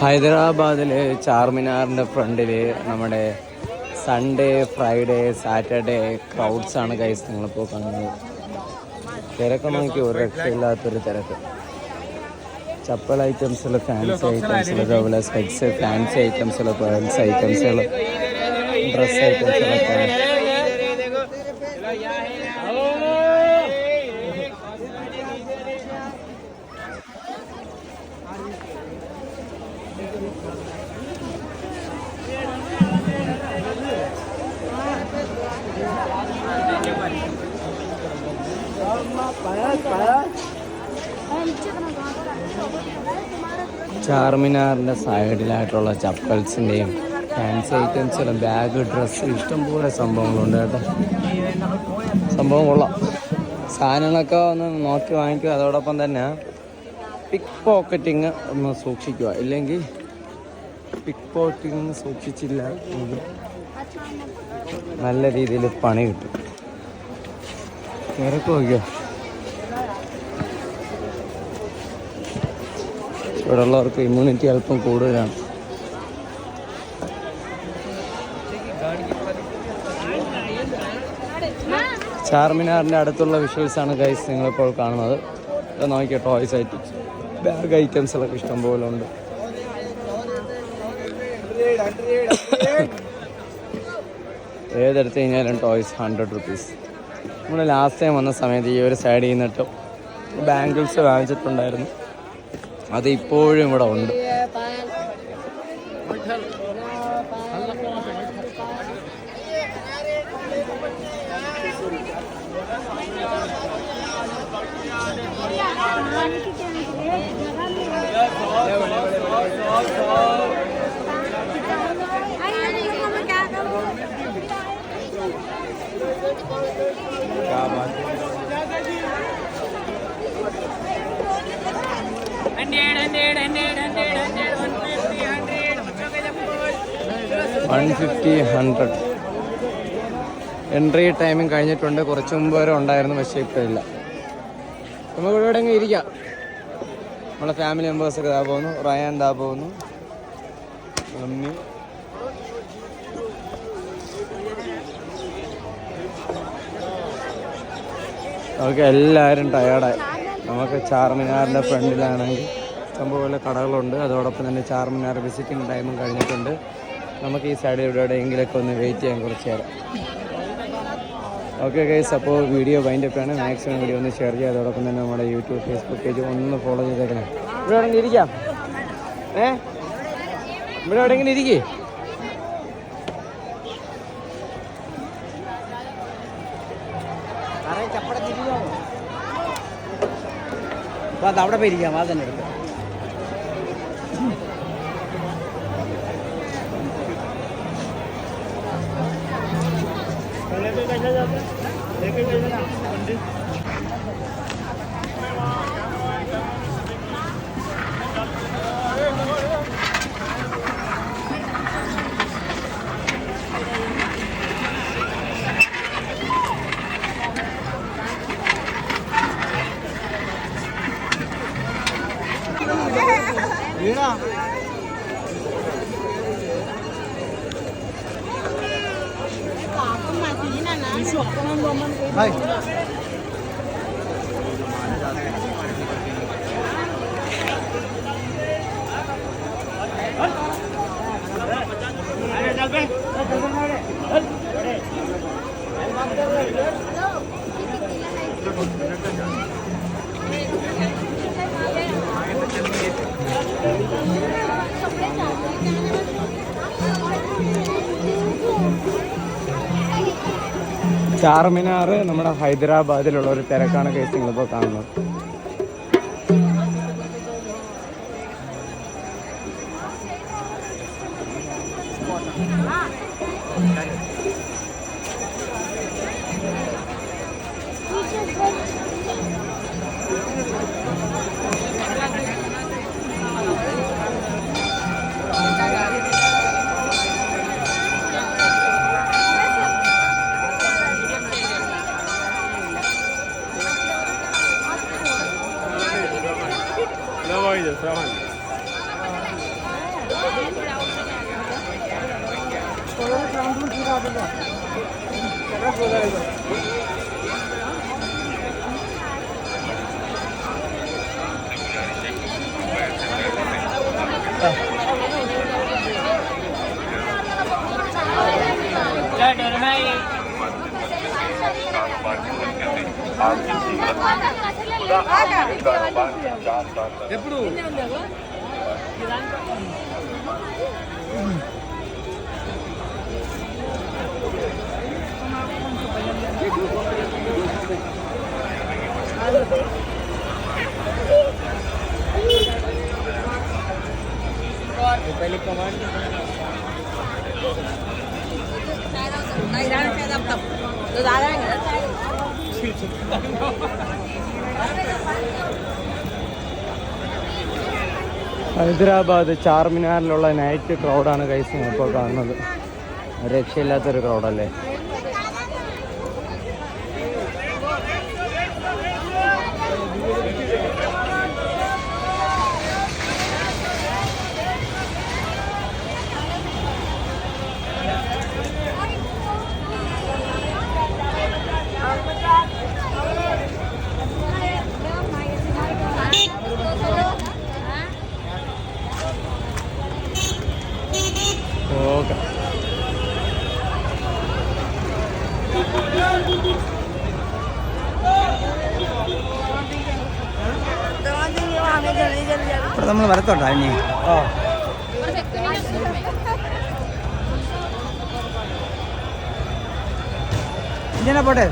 ഹൈദരാബാദിലെ ചാർമിനാറിൻ്റെ ഫ്രണ്ടിൽ നമ്മുടെ സൺഡേ ഫ്രൈഡേ സാറ്റർഡേ ക്രൗഡ്സാണ് ഗൈസ് നിങ്ങളിപ്പോൾ കാണുന്നത്. തിരക്ക് നോക്കി ഒരു രക്ഷയില്ലാത്തൊരു തിരക്ക്. ചപ്പൽ ഐറ്റംസിൽ ഫാൻസി ഐറ്റംസിൽ അതുപോലെ സ്പെക്സ് ഫാൻസി ഐറ്റംസിൽ പേൾസ് ഐറ്റംസുകൾ ഡ്രസ് ഐറ്റംസിലൊക്കെ ചാർമിനാറിൻ്റെ സൈഡിലായിട്ടുള്ള ചപ്പൽസിൻ്റെയും ഫാൻസി ഐറ്റംസിലും ബാഗ് ഡ്രസ്സ് ഇഷ്ടംപോലെ സംഭവങ്ങളുണ്ട് കേട്ടോ. സംഭവം കൊള്ളാം. സാധനങ്ങളൊക്കെ ഒന്ന് നോക്കി വാങ്ങിക്കുക. അതോടൊപ്പം തന്നെ പിക്ക് പോക്കറ്റിങ് ഒന്ന് സൂക്ഷിക്കുക. ഇല്ലെങ്കിൽ പിക്ക് പോക്കറ്റിങ് സൂക്ഷിച്ചില്ല നല്ല രീതിയിൽ പണി കിട്ടും. തിരക്ക് നോക്കിയോ. ഇവിടെ ഉള്ളവർക്ക് ഇമ്മ്യൂണിറ്റി അല്പം കൂടുതലാണ്. ചാർമിനാറിൻ്റെ അടുത്തുള്ള വിഷ്വൽസാണ് ഗൈസ് നിങ്ങളിപ്പോൾ കാണുന്നത്. ഇത് നോക്കിയോ, ടോയ്സ് ഐറ്റംസ് ബാഗ് ഐറ്റംസിലൊക്കെ ഇഷ്ടം പോലെ ഉണ്ട്. ഏതെടുത്ത് കഴിഞ്ഞാലും ടോയ്സ് 100 റുപ്പീസ്. നമ്മൾ ലാസ്റ്റ് ടൈം വന്ന സമയത്ത് ഈ ഒരു സൈഡിൽ നിന്നിട്ട് ബാംഗിൾസ് വാങ്ങിച്ചിട്ടുണ്ടായിരുന്നു. അത് ഇപ്പോഴും ഇവിടെ ഉണ്ട്. എൻട്രി ടൈമിങ് കഴിഞ്ഞിട്ടുണ്ട്. കുറച്ച് മുമ്പ് വരെ ഉണ്ടായിരുന്നു, പക്ഷേ ഇപ്പോൾ ഇല്ല. നമുക്ക് ഇവിടെ എവിടെയെങ്കിലും ഇരിക്കാം. നമ്മളെ ഫാമിലി മെമ്പേഴ്സൊക്കെ ഇതാ പോകുന്നു. റയാൻ ഇതാ പോകുന്നു. മമ്മി നമുക്ക് എല്ലാവരും ടയേർഡായി. നമുക്ക് ചാർമിനാറിൻ്റെ ഫ്രണ്ടിലാണെങ്കിൽ ഇഷ്ടംപോലെ കടകളുണ്ട്. അതോടൊപ്പം തന്നെ ചാർമിനാർ വിസിറ്റിംഗ് ടൈമും കഴിഞ്ഞിട്ടുണ്ട്. നമുക്ക് ഈ സൈഡിൽ ഇവിടെ എവിടെയെങ്കിലൊക്കെ ഒന്ന് വെയിറ്റ് ചെയ്യാൻ കുറച്ച് നേരം. ഓക്കെ ഗൈസ്, അപ്പോൾ വീഡിയോ വൈൻഡപ്പ് ആണ്. മാക്സിമം വീഡിയോ ഒന്ന് ഷെയർ ചെയ്യുക. അതോടൊപ്പം തന്നെ നമ്മുടെ യൂട്യൂബ് ഫേസ്ബുക്ക് പേജ് ഒന്ന് ഫോളോ ചെയ്തേക്കണേ. ഇവിടെ എവിടെയെങ്കിലും ഇരിക്കാം. ഇവിടെ എവിടെയെങ്കിലും ഇരിക്കേ. അവിടെ പോയിരിക്കാം. അത് തന്നെ എടുക്കാം. ചാർമിനാർ നമ്മുടെ ഹൈദരാബാദിലുള്ള ഒരു തിരക്കാണ് കേസ് നിങ്ങളിപ്പോൾ കാണുന്നത്. ఎప్పుడు पहले कमांड ഹൈദരാബാദ് ചാർമിനാറിലുള്ള നൈറ്റ് ക്രൗഡാണ് കൈസ് ഇപ്പോൾ കാണുന്നത്. രക്ഷയില്ലാത്തൊരു ക്രൗഡല്ലേ. ഓക്കെ ഇവിടെ നമ്മൾ വരത്തോട്ടോ ഇനി. ഓ ഇങ്ങനെ പോട്ടെ.